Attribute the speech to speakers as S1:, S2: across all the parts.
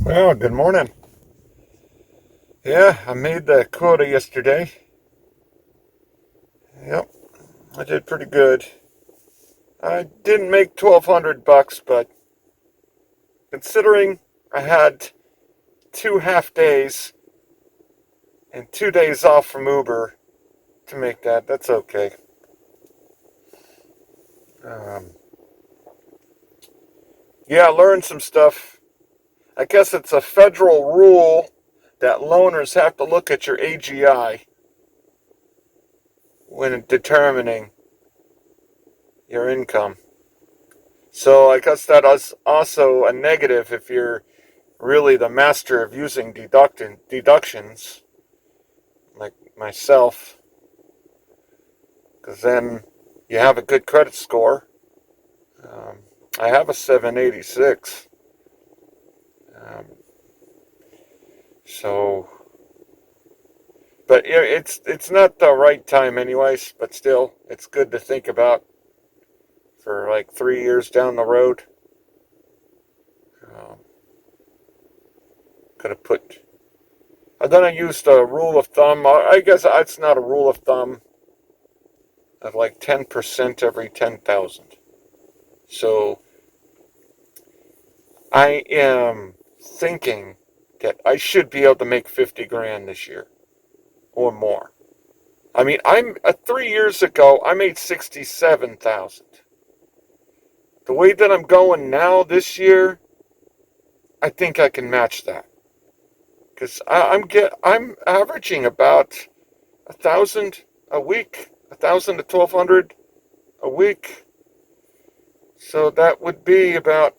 S1: Well, good morning. Yeah, I made the quota yesterday. Yep, I did pretty good. I didn't make 1,200 bucks, but considering I had 2 half days and 2 days off from Uber to make that, that's okay. Um, yeah, I learned some stuff. I guess it's a federal rule that loaners have to look at your AGI when determining your income. So I guess that is also a negative if you're really the master of using deductions, like myself, because then you have a good credit score. Um, I have a 786, um, so, but it's not the right time anyways. But still, it's good to think about for like 3 years down the road. Um, could have put. And then I used a rule of thumb. I guess it's not a rule of thumb of like 10% every 10,000. So I am thinking that I should be able to make 50 grand this year or more. I mean, I'm 3 years ago I made 67,000. The way that I'm going now this year, I think I can match that because I'm averaging about 1,000 a week, 1,000 to 1,200 a week. So that would be about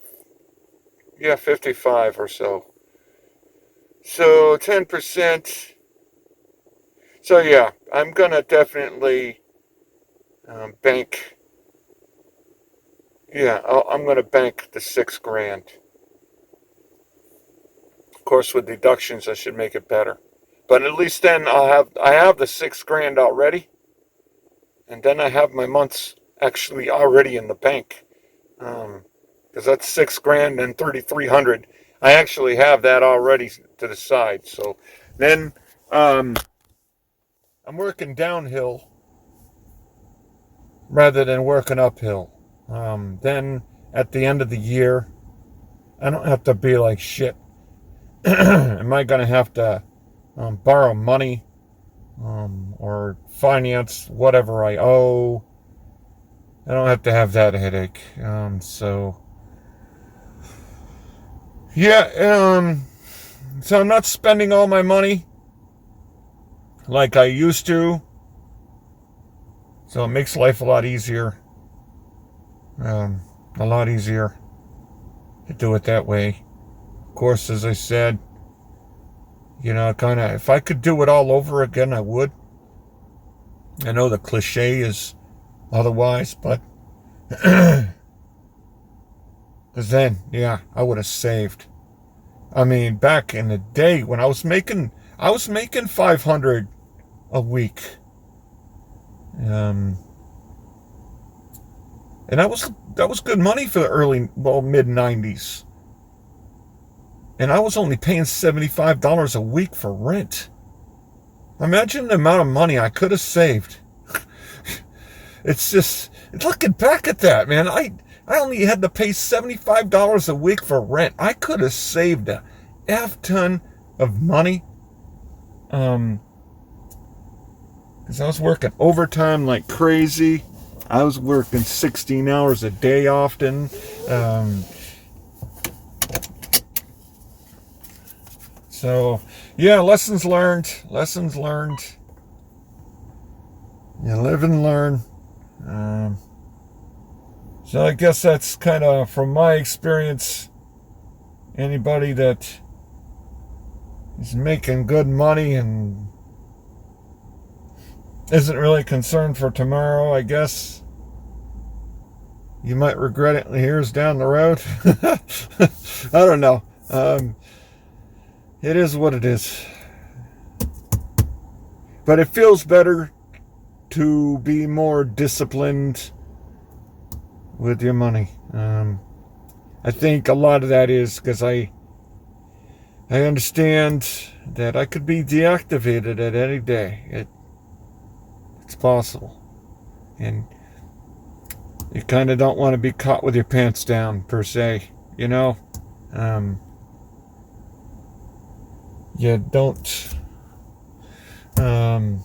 S1: 55 or so. So 10%. So yeah, I'm gonna definitely bank. Yeah, I'm gonna bank the 6 grand. Of course, with deductions, I should make it better. But at least then I have the 6 grand already, and then I have my months actually already in the bank. Because that's 6 grand and 3,300. I actually have that already to the side. So then um, I'm working downhill rather than working uphill. Then at the end of the year, I don't have to be like shit. Am I going to have to borrow money or finance whatever I owe? I don't have to have that headache. Yeah, so I'm not spending all my money like I used to. So it makes life a lot easier. Um, a lot easier to do it that way. Of course, as I said, kind of, if I could do it all over again, I would. I know the cliche is otherwise, but because then, yeah, I would have saved. I mean, back in the day when I was making 500 a week, um, and that was good money for the mid 90s, and I was only paying $75 a week for rent. Imagine the amount of money I could have saved. It's just looking back at that, man. I only had to pay $75 a week for rent. I could have saved a F ton of money. Because I was working overtime like crazy. I was working 16 hours a day often. Um, so, yeah, lessons learned. Lessons learned. You live and learn. Um, so I guess that's kind of from my experience. Anybody that is making good money and isn't really concerned for tomorrow, I guess you might regret it years down the road. I don't know. It is what it is. But it feels better to be more disciplined with your money. I think a lot of that is because I understand that I could be deactivated at any day. It's possible. And you kind of don't want to be caught with your pants down, per se. You know? You don't... you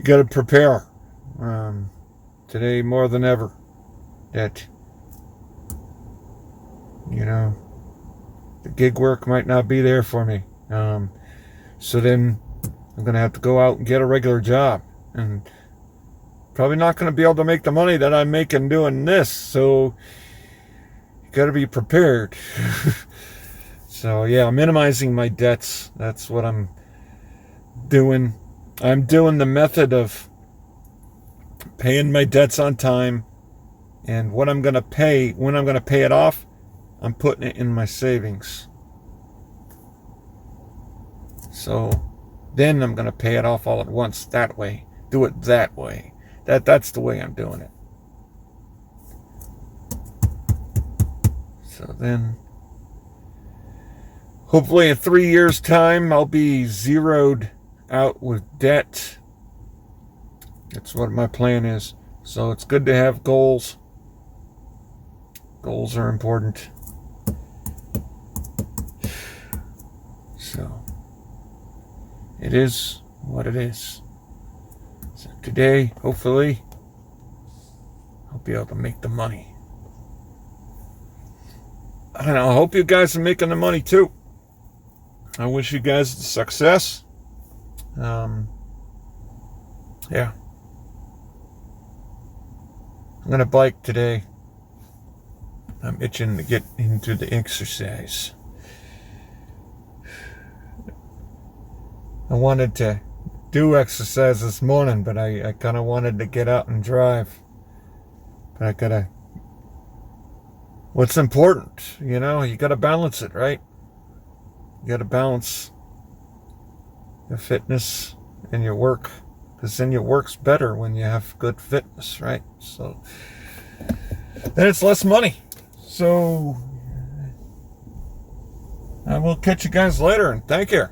S1: got to prepare. Today more than ever. That, the gig work might not be there for me. So then I'm going to have to go out and get a regular job. And probably not going to be able to make the money that I'm making doing this. So you got to be prepared. So yeah, minimizing my debts. That's what I'm doing. I'm doing the method of paying my debts on time. And what I'm going to pay, when I'm going to pay it off, I'm putting it in my savings. So then I'm going to pay it off all at once that way. Do it that way. That's the way I'm doing it. So then, hopefully in 3 years' time, I'll be zeroed out with debt. That's what my plan is. So it's good to have goals. Goals are important. So it is what it is. So today, hopefully, I'll be able to make the money. I don't know. I hope you guys are making the money too. I wish you guys success. Yeah. I'm going to bike today. I'm itching to get into the exercise. I wanted to do exercise this morning, but I kind of wanted to get out and drive. But I gotta... What's important? You gotta balance it, right? You gotta balance your fitness and your work. Because then your work's better when you have good fitness, right? So then it's less money. So I will catch you guys later, and thank you.